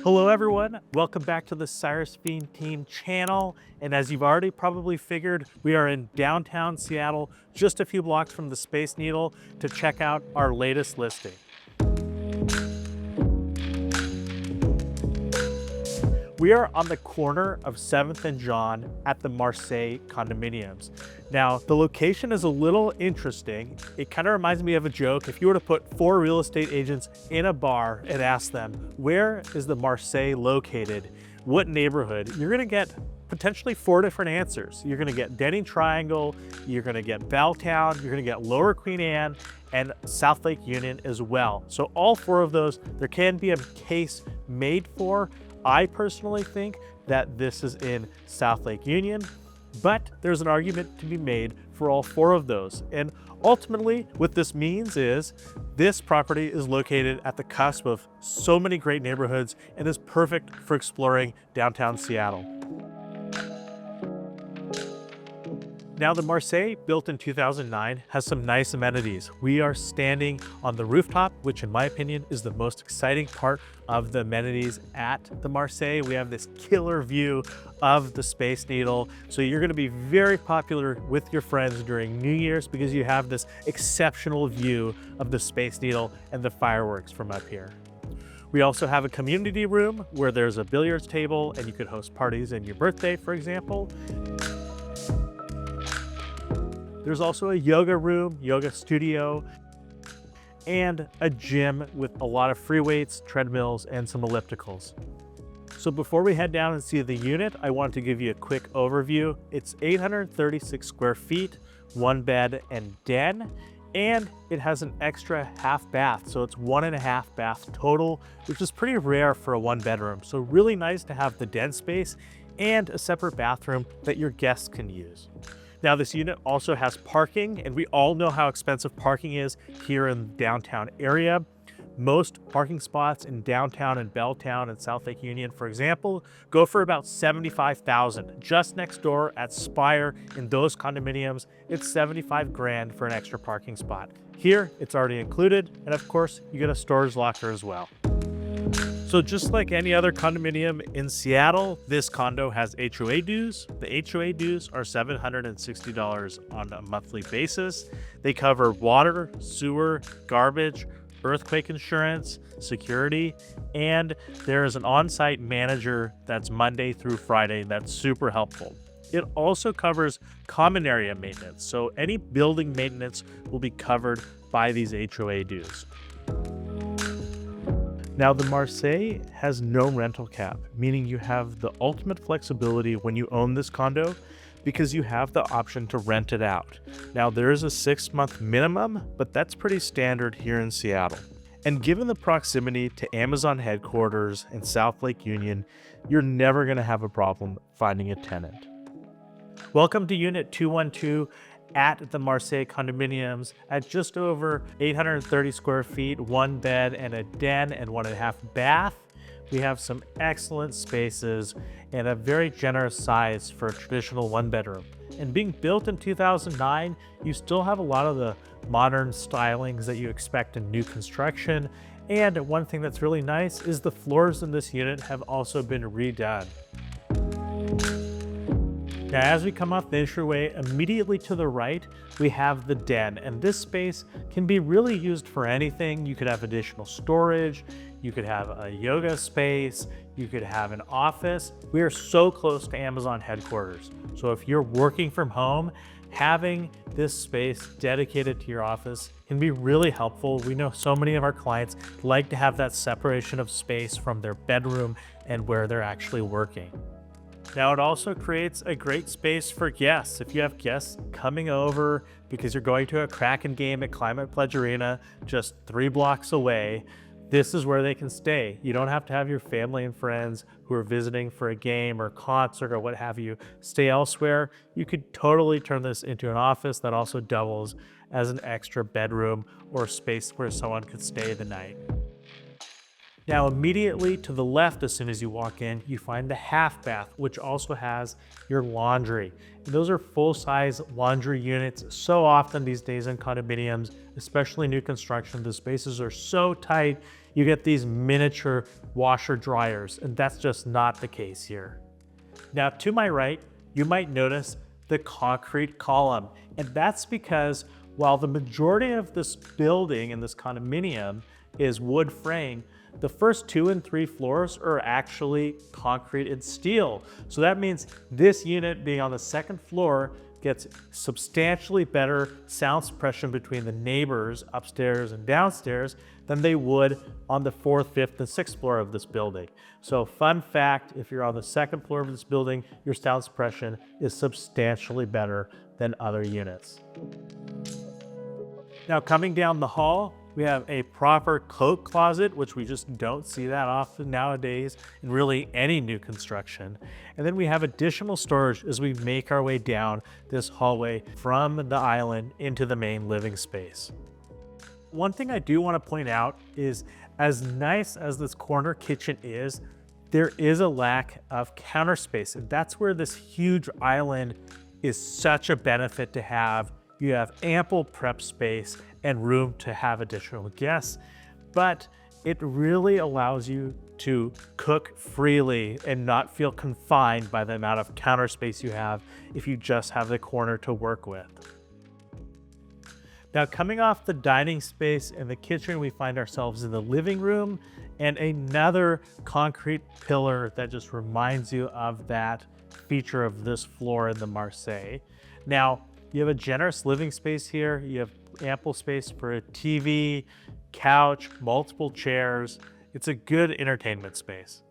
Hello everyone, welcome back to the Cyrus Fiene Team channel. And as you've already probably figured, we are in downtown Seattle, just a few blocks from the Space Needle to check out our latest listing. We are on the corner of 7th and John at the Marseilles condominiums. Now, the location is a little interesting. It kind of reminds me of a joke. If you were to put 4 real estate agents in a bar and ask them, where is the Marseilles located? What neighborhood? You're gonna get potentially 4 different answers. You're gonna get Denny Triangle, you're gonna get Belltown, you're gonna get Lower Queen Anne, and South Lake Union as well. So all 4 of those, there can be a case made for. I personally think that this is in South Lake Union, but there's an argument to be made for all 4 of those. And ultimately, what this means is this property is located at the cusp of so many great neighborhoods and is perfect for exploring downtown Seattle. Now, the Marseilles, built in 2009, has some nice amenities. We are standing on the rooftop, which in my opinion is the most exciting part of the amenities at the Marseilles. We have this killer view of the Space Needle. So you're gonna be very popular with your friends during New Year's because you have this exceptional view of the Space Needle and the fireworks from up here. We also have a community room where there's a billiards table and you could host parties in your birthday, for example. There's also a yoga room, yoga studio, and a gym with a lot of free weights, treadmills, and some ellipticals. So before we head down and see the unit, I want to give you a quick overview. It's 836 square feet, 1 bed and den, and it has an extra half bath. So it's 1.5 bath total, which is pretty rare for a 1 bedroom. So really nice to have the den space and a separate bathroom that your guests can use. Now, this unit also has parking, and we all know how expensive parking is here in the downtown area. Most parking spots in downtown and Belltown and South Lake Union, for example, go for about $75,000. Just next door at Spire in those condominiums, it's 75 grand for an extra parking spot. Here, it's already included, and of course, you get a storage locker as well. So just like any other condominium in Seattle, this condo has HOA dues. The HOA dues are $760 on a monthly basis. They cover water, sewer, garbage, earthquake insurance, security, and there is an on-site manager that's Monday through Friday. That's super helpful. It also covers common area maintenance. So any building maintenance will be covered by these HOA dues. Now, the Marseilles has no rental cap, meaning you have the ultimate flexibility when you own this condo because you have the option to rent it out. Now, there is a 6-month minimum, but that's pretty standard here in Seattle. And given the proximity to Amazon headquarters and South Lake Union, you're never going to have a problem finding a tenant. Welcome to Unit 212 at the Marseilles condominiums at just over 830 square feet, 1 bed and a den and 1.5 bath. We have some excellent spaces and a very generous size for a traditional 1 bedroom. And being built in 2009, you still have a lot of the modern stylings that you expect in new construction. And one thing that's really nice is the floors in this unit have also been redone. Now, as we come off the entryway, immediately to the right, we have the den, and this space can be really used for anything. You could have additional storage, you could have a yoga space, you could have an office. We are so close to Amazon headquarters. So if you're working from home, having this space dedicated to your office can be really helpful. We know so many of our clients like to have that separation of space from their bedroom and where they're actually working. Now, it also creates a great space for guests. If you have guests coming over because you're going to a Kraken game at Climate Pledge Arena just 3 blocks away, this is where they can stay. You don't have to have your family and friends who are visiting for a game or concert or what have you stay elsewhere. You could totally turn this into an office that also doubles as an extra bedroom or space where someone could stay the night. Now, immediately to the left, as soon as you walk in, you find the half bath, which also has your laundry. And those are full-size laundry units. So often these days in condominiums, especially new construction, the spaces are so tight, you get these miniature washer dryers, and that's just not the case here. Now, to my right, you might notice the concrete column, and that's because while the majority of this building and this condominium is wood frame, the first 2 and 3 floors are actually concrete and steel. So that means this unit being on the 2nd floor gets substantially better sound suppression between the neighbors upstairs and downstairs than they would on the 4th, 5th, and 6th floor of this building. So fun fact, if you're on the 2nd floor of this building, your sound suppression is substantially better than other units. Now, coming down the hall, we have a proper coat closet, which we just don't see that often nowadays in really any new construction. And then we have additional storage as we make our way down this hallway from the island into the main living space. One thing I do want to point out is, as nice as this corner kitchen is, there is a lack of counter space. And that's where this huge island is such a benefit to have. You have ample prep space and room to have additional guests, but it really allows you to cook freely and not feel confined by the amount of counter space you have if you just have the corner to work with. Now, coming off the dining space and the kitchen, we find ourselves in the living room and another concrete pillar that just reminds you of that feature of this floor in the Marseilles. Now, you have a generous living space here. You have ample space for a TV, couch, multiple chairs. It's a good entertainment space.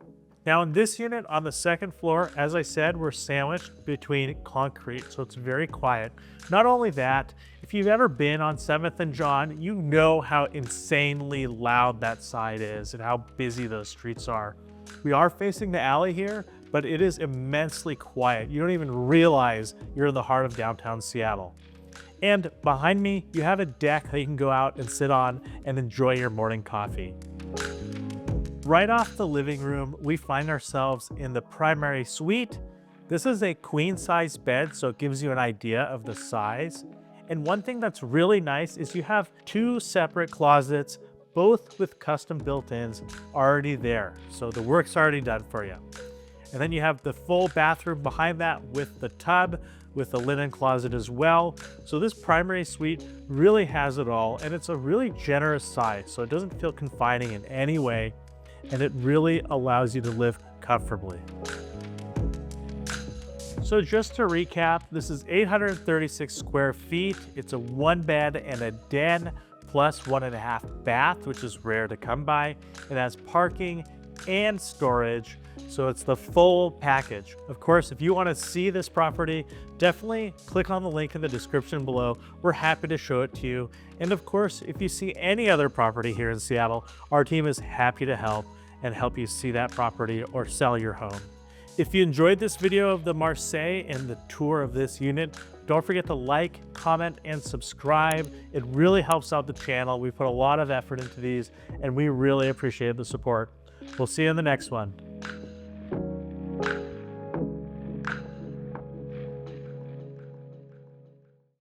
Now, in this unit on the 2nd floor, as I said, we're sandwiched between concrete, so it's very quiet. Not only that, if you've ever been on 7th and John, you know how insanely loud that side is and how busy those streets are. We are facing the alley here, but it is immensely quiet. You don't even realize you're in the heart of downtown Seattle. And behind me, you have a deck that you can go out and sit on and enjoy your morning coffee. Right off the living room, we find ourselves in the primary suite. This is a queen size bed, so it gives you an idea of the size. And one thing that's really nice is you have 2 separate closets, both with custom built-ins already there. So the work's already done for you. And then you have the full bathroom behind that with the tub, with the linen closet as well. So this primary suite really has it all, and it's a really generous size, so it doesn't feel confining in any way, and it really allows you to live comfortably. So just to recap, this is 836 square feet. It's a 1 bed and a den plus 1.5 bath, which is rare to come by. It has parking and storage, so it's the full package. Of course, if you want to see this property, definitely click on the link in the description below. We're happy to show it to you. And of course, if you see any other property here in Seattle, our team is happy to help you see that property or sell your home. If you enjoyed this video of the Marseilles and the tour of this unit, don't forget to like, comment, and subscribe. It really helps out the channel. We put a lot of effort into these, and we really appreciate the support. We'll see you in the next one.